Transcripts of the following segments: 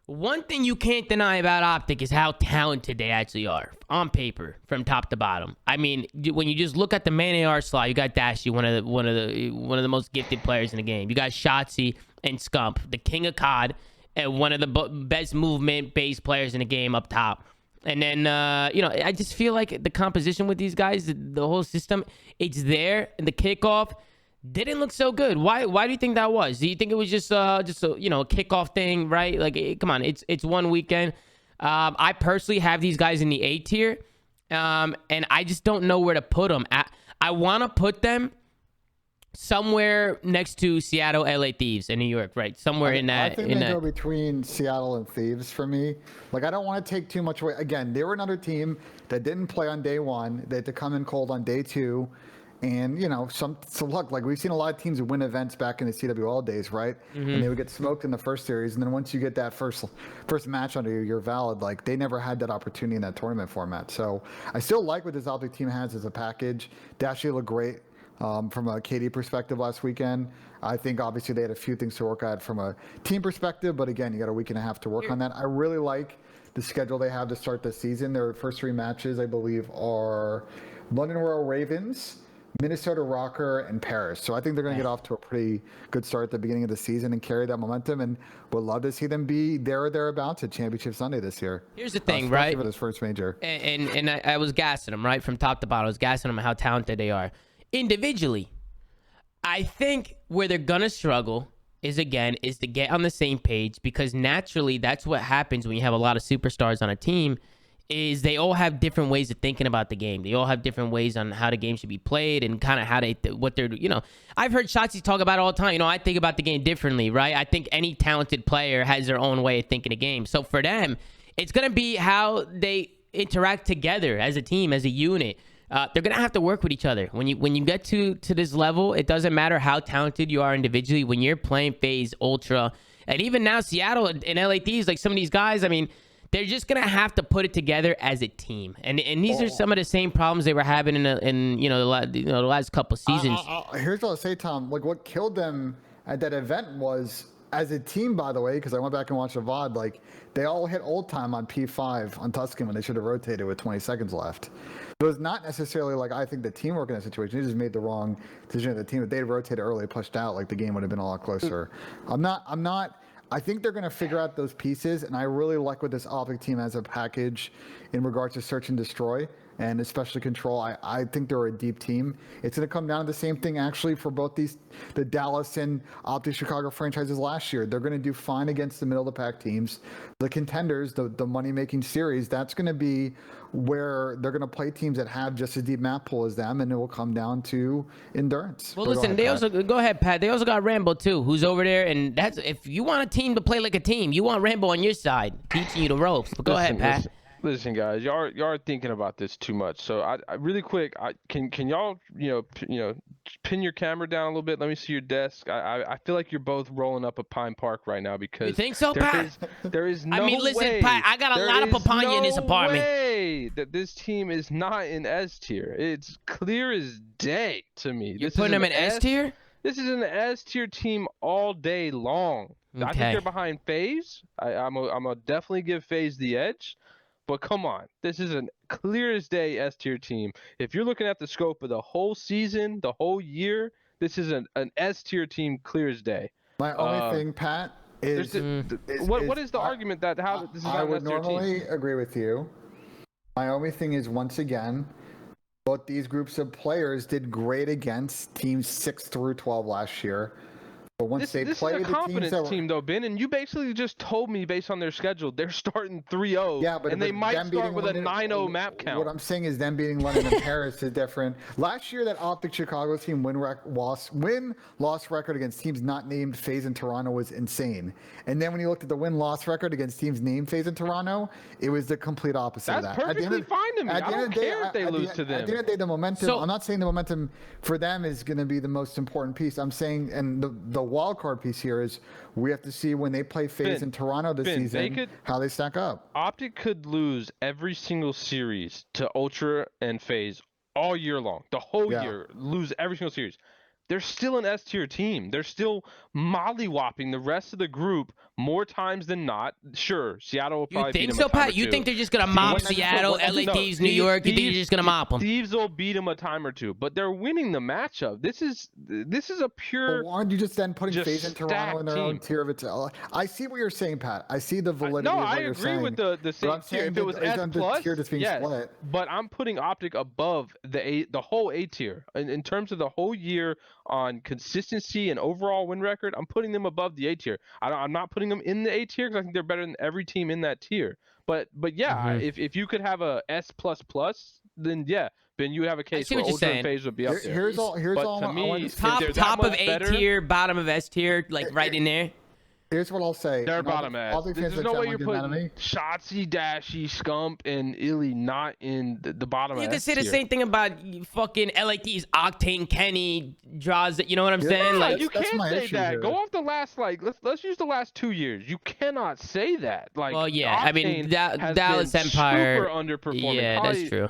One thing you can't deny about OpTic is how talented they actually are on paper, from top to bottom. I mean, when you just look at the main AR slot, you got Dashy, one of the most gifted players in the game. You got Shotzzy and Scump, the king of COD, and one of the best movement-based players in the game up top. And then, I just feel like the composition with these guys, the whole system, it's there. And the kickoff didn't look so good. Why do you think that was? Do you think it was just a kickoff thing, right? Like, come on, it's one weekend. I personally have these guys in the A tier, and I just don't know where to put them. I want to put them somewhere next to Seattle, LA Thieves, and New York, right? Somewhere in that. I think they go between Seattle and Thieves for me. Like, I don't want to take too much away. Again, they were another team that didn't play on day one. They had to come in cold on day two. And, so look, like we've seen a lot of teams win events back in the CWL days, right? Mm-hmm. And they would get smoked in the first series. And then once you get that first match under you, you're valid. Like, they never had that opportunity in that tournament format. So I still like what this OpTic team has as a package. Dashy looked great from a KD perspective last weekend. I think obviously they had a few things to work at from a team perspective. But again, you got a week and a half to work on that. I really like the schedule they have to start the season. Their first three matches, I believe, are London Royal Ravens, Minnesota Rocker, and Paris. So I think they're going to get off to a pretty good start at the beginning of the season and carry that momentum, and would love to see them be there or thereabouts at Championship Sunday this year. Here's the thing, right? For this first major. And I was gassing them, right? From top to bottom. I was gassing them how talented they are. Individually, I think where they're going to struggle is to get on the same page, because naturally that's what happens when you have a lot of superstars on a team. Is they all have different ways of thinking about the game. They all have different ways on how the game should be played and kind of how what they're, I've heard Shotzzy talk about it all the time. I think about the game differently, right? I think any talented player has their own way of thinking the game. So for them, it's going to be how they interact together as a team, as a unit. They're going to have to work with each other. When you get to this level, it doesn't matter how talented you are individually. When you're playing FaZe, Ultra, and even now Seattle and LA Thieves, like some of these guys, I mean, they're just gonna have to put it together as a team, and these are some of the same problems they were having in the last couple seasons. Here's what I'll say, Tom. Like, what killed them at that event was, as a team, by the way, because I went back and watched the VOD. Like, they all hit old time on P5 on Tuscan when they should have rotated with 20 seconds left. So it's not necessarily like I think the teamwork in that situation. They just made the wrong decision of the team. If they'd rotated early, pushed out, like the game would have been a lot closer. I'm not. I think they're going to figure out those pieces, and I really like what this OpTic team has a package in regards to search and destroy, and especially control. I think they're a deep team. It's going to come down to the same thing, actually, for both the Dallas and OpTic Chicago franchises last year. They're going to do fine against the middle-of-the-pack teams. The contenders, the money-making series, that's going to be where they're going to play teams that have just as deep map pool as them, and it will come down to endurance. Well, listen, go ahead, Pat. They also got Rambo too, who's over there, and that's if you want a team to play like a team, you want Rambo on your side, teaching you the ropes. But go ahead, Pat. Listen, guys, y'all are thinking about this too much. So I really quick, can y'all pin your camera down a little bit? Let me see your desk. I feel like you're both rolling up a Pine Park right now, because you think so, Pat? There is no way. I mean, listen, Pat, I got a lot of papaya in this apartment. Way that this team is not in S tier. It's clear as day to me. You're putting them in S tier? This is an S tier team all day long. Okay. I think they're behind FaZe. I'm gonna definitely give FaZe the edge. But come on, this is a clear as day S tier team. If you're looking at the scope of the whole season, the whole year, this is an S tier team clear as day. My only thing, Pat, is what is the argument that how this is not an S tier team? I would normally agree with you. My only thing is, once again, both these groups of players did great against teams 6 through 12 last year. But once this is a confident team, though, Ben, and you basically just told me based on their schedule they're starting 3-0, and they might start with a 9-0 map count. What I'm saying is them beating London and Paris is different. Last year, that OpTic Chicago team win-loss record against teams not named FaZe and Toronto was insane. And then when you looked at the win-loss record against teams named FaZe and Toronto, it was the complete opposite of that. That's perfectly fine to me. I don't care if they lose to them. At the end of the day, the momentum, I'm not saying the momentum for them is going to be the most important piece. I'm saying, and the wild card piece here is we have to see when they play FaZe in Toronto this season how they stack up. OpTic could lose every single series to Ultra and FaZe all year long, the whole year, lose every single series. they're still an S tier team. They're still mollywopping the rest of the group more times than not. Sure, Seattle will You probably beat think them so, a time or Pat? You two. think they're just gonna mop Seattle, LA Thieves, New York? You think you're just gonna mop them? Thieves will beat them a time or two, but they're winning the matchup. This is a But pure why aren't you just then putting just FaZe in Toronto in their own stacked tier of its own? I see what you're saying, Pat. I see the validity No, of what I you're agree saying. with the but same I'm tier. saying If it was that S isn't the plus, tier that's being yes. split. But I'm putting OpTic above the whole A tier in terms of the whole year on consistency and overall win record. I'm putting them above the A tier. I'm not putting them in the A tier because I think they're better than every team in that tier. But yeah, if you could have a S plus plus, then yeah, then you have a case see where what you're Ultra saying. and FaZe would be up there. Here's all. But to I me, want to if say. they're that Top of much A better, tier, bottom of S tier, like right in there. Here's what I'll say. they're and all the- bottom all edge. the fans There's that no try way to you're get mad at putting me. Shotzzy, Dashy, Scump, and Illey not in the bottom. You of can S say the tier. same thing about fucking LA Thieves, Octane, Kenny, draws. You know what I'm Yeah, saying? Like, You that's can't my say issue that. here. Go off the last let's use the last 2 years. You cannot say that. Like, well, yeah. I mean, Octane has Dallas been Empire. super underperforming. Yeah, that's true.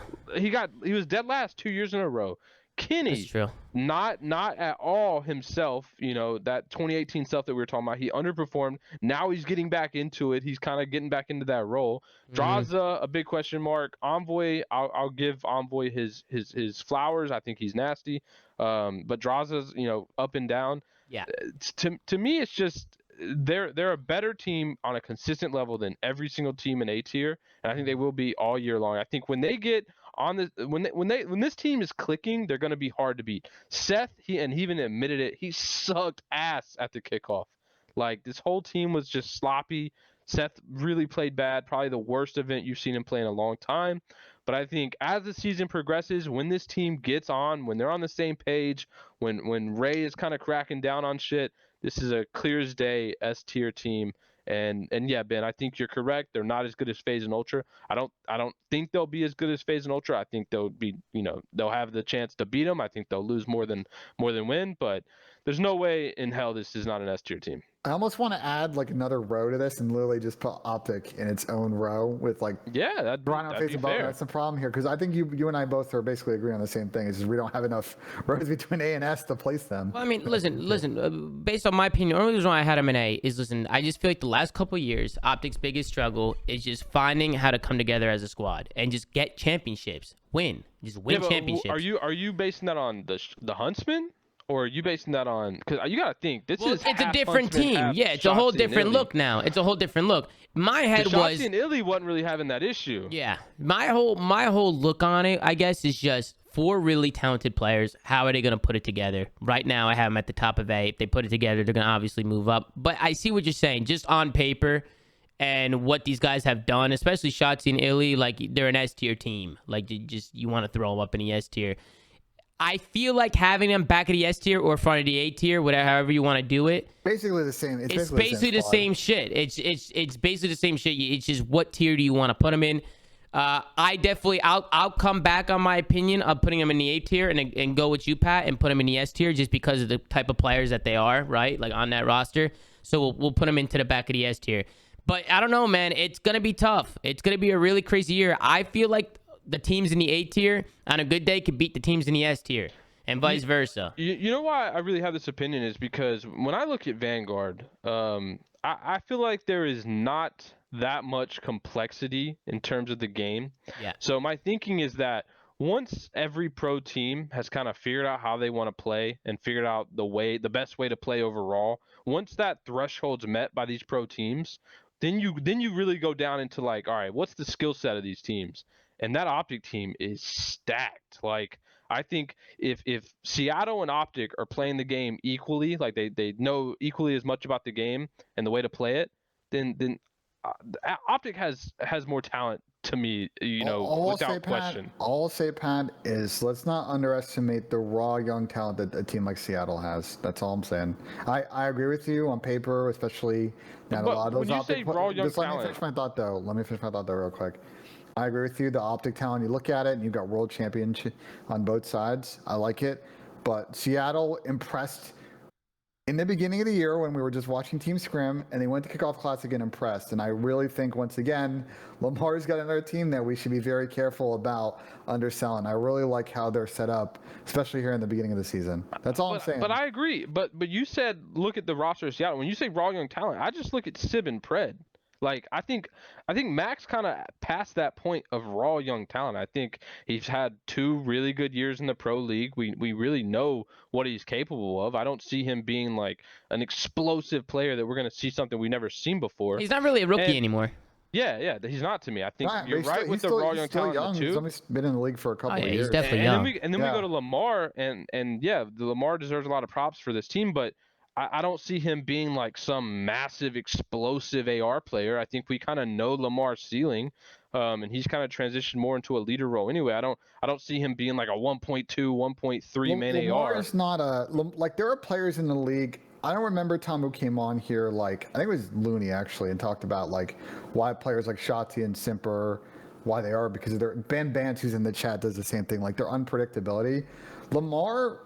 He was dead last 2 years in a row. Kenny, That's true. not at all himself. You know that 2018 stuff that we were talking about. He underperformed. Now he's getting back into it. He's kind of getting back into that role. Draza, a big question mark. Envoy, I'll give Envoy his flowers. I think he's nasty. But Draza's up and down. Yeah. To me, it's just they're a better team on a consistent level than every single team in A tier, and I think they will be all year long. I think when they get on the when this team is clicking, they're going to be hard to beat. Seth, he even admitted it. He sucked ass at the kickoff. Like, this whole team was just sloppy. Seth really played bad. Probably the worst event you've seen him play in a long time. But I think as the season progresses, when this team gets on, when they're on the same page, when Ray is kind of cracking down on shit, this is a clear as day S tier team. And yeah, Ben, I think you're correct. They're not as good as FaZe and Ultra. I don't think they'll be as good as FaZe and Ultra. I think they'll be, they'll have the chance to beat them. I think they'll lose more than win. But there's no way in hell this is not an S tier team. I almost want to add like another row to this and literally just put OpTic in its own row with like that'd be fair. That's the problem here because I think you and I both are basically agreeing on the same thing. It's just we don't have enough rows between A and S to place them. Well, I mean, listen. Based on my opinion, the only reason why I had him in A is, listen, I just feel like the last couple of years, OpTic's biggest struggle is just finding how to come together as a squad and just get championships, win championships. Are you basing that on the Huntsman? Or are you basing that on? Because you got to think it's a different team. Yeah, it's a whole different look now. It's a whole different look. My head was Shotzzy and Illey wasn't really having that issue. Yeah, my whole look on it, I guess, is just 4 really talented players. How are they gonna put it together? Right now, I have them at the top of A. If they put it together, they're gonna obviously move up. But I see what you're saying, just on paper, and what these guys have done, especially Shotzzy and Illey, like they're an S tier team. Like you want to throw them up in the S tier. I feel like having them back at the S tier or front of the A tier, whatever, however you want to do it. Basically the same. It's basically the same shit. It's basically the same shit. It's just what tier do you want to put them in? I'll come back on my opinion of putting them in the A tier and go with you, Pat, and put them in the S tier just because of the type of players that they are, right? Like on that roster. So we'll put them into the back of the S tier. But I don't know, man. It's gonna be tough. It's gonna be a really crazy year. I feel like the teams in the A tier on a good day could beat the teams in the S tier and vice versa. You know why I really have this opinion is because when I look at Vanguard, I feel like there is not that much complexity in terms of the game. Yeah. So my thinking is that once every pro team has kind of figured out how they want to play and figured out the best way to play overall, once that threshold's met by these pro teams, then you really go down into like, all right, what's the skill set of these teams? And that OpTic team is stacked. Like, I think if Seattle and OpTic are playing the game equally, like they know equally as much about the game and the way to play it, then OpTic has more talent to me, without question. All I'll say, Pat, is let's not underestimate the raw young talent that a team like Seattle has. That's all I'm saying. I agree with you on paper, especially that a lot of those when you say raw young just let me talent, finish my thought though. Real quick. I agree with you. The OpTic talent, you look at it and you've got world championship on both sides. I like it. But Seattle impressed in the beginning of the year when we were just watching Team Scrim and they went to Kickoff Classic and impressed. And I really think, once again, Lamar's got another team that we should be very careful about underselling. I really like how they're set up, especially here in the beginning of the season. That's all I'm saying. But I agree. But you said look at the roster of Seattle. When you say raw young talent, I just look at Sib and Pred. Like I think Max kind of passed that point of raw young talent. I think he's had 2 really good years in the pro league. We really know what he's capable of. I don't see him being like an explosive player that we're going to see something we've never seen before. He's not really a rookie anymore. Yeah, he's not to me. I think you're right with the still, raw young talent too. He's only been in the league for a couple of years. He's definitely young. And then we go to Lamar, and yeah, the Lamar deserves a lot of props for this team, but I don't see him being like some massive explosive AR player. I think we kind of know Lamar's ceiling, and he's kind of transitioned more into a leader role anyway. I don't see him being like a 1.2, 1.3 man Lamar AR. is not like there are players in the league. I don't remember Tom who came on here, like I think it was Looney actually, and talked about like why players like Shotzzy and Simper, why they are, because of their Ben Bance, who's in the chat, does the same thing, like their unpredictability. Lamar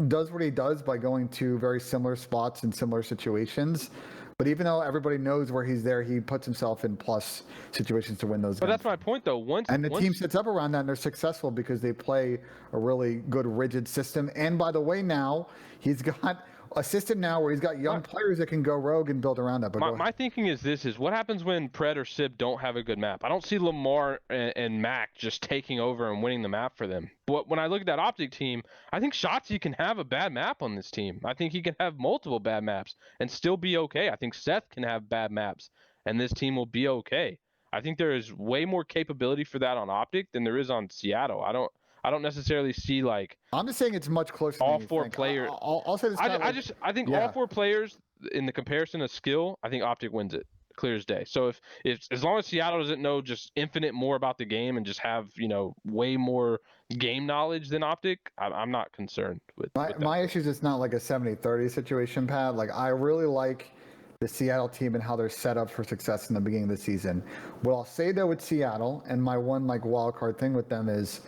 does what he does by going to very similar spots in similar situations. But even though everybody knows where he's there, he puts himself in plus situations to win those games. But that's my point, though. Once team sets up around that, and they're successful because they play a really good, rigid system. And by the way, now he's got a system now where he's got young players that can go rogue and build around that. But my thinking is this: is what happens when Pred or Sib don't have a good map. I don't see Lamar and Mac just taking over and winning the map for them. But when I look at that OpTic team, I think Shotzzy can have a bad map on this team. I think he can have multiple bad maps and still be okay. I think Seth can have bad maps and this team will be okay. I think there is way more capability for that on OpTic than there is on Seattle. I don't necessarily see like. I'm just saying it's much closer. All than 4 players. I'll say this. I think all 4 players in the comparison of skill, I think OpTic wins it clear as day. So if as long as Seattle doesn't know just infinite more about the game and just have way more game knowledge than OpTic, I'm not concerned with. My issue is it's not like a 70-30 situation, Pat. Like I really like the Seattle team and how they're set up for success in the beginning of the season. What I'll say though with Seattle, and my one like wild card thing with them is,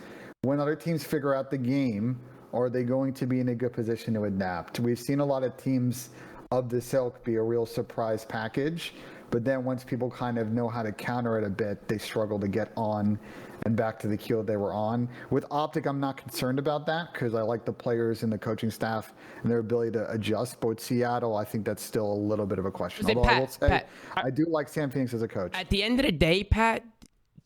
when other teams figure out the game, are they going to be in a good position to adapt? We've seen a lot of teams of this ilk be a real surprise package, but then once people kind of know how to counter it a bit, they struggle to get on and back to the keel they were on. With OpTic, I'm not concerned about that because I like the players and the coaching staff and their ability to adjust. But with Seattle, I think that's still a little bit of a question. Although I will say, I do like Sam Phoenix as a coach. At the end of the day, Pat,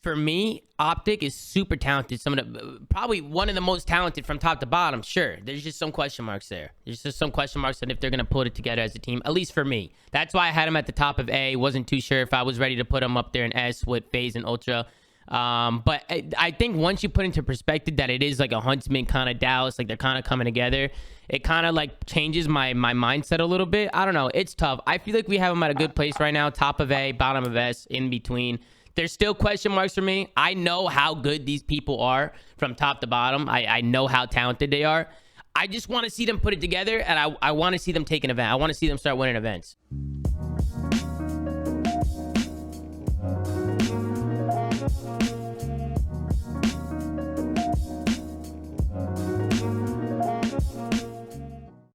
for me, OpTic is super talented. Some of the probably one of the most talented from top to bottom. Sure, there's just some question marks there. There's just some question marks on if they're gonna put it together as a team. At least for me, that's why I had him at the top of A. Wasn't too sure if I was ready to put him up there in S with FaZe and Ultra. But I think once you put into perspective that it is like a Huntsman kind of Dallas, like they're kind of coming together, it kind of like changes my mindset a little bit. I don't know. It's tough. I feel like we have them at a good place right now. Top of A, bottom of S, in between. There's still question marks for me. I know how good these people are from top to bottom. I know how talented they are. I just want to see them put it together, and I want to see them take an event. I want to see them start winning events.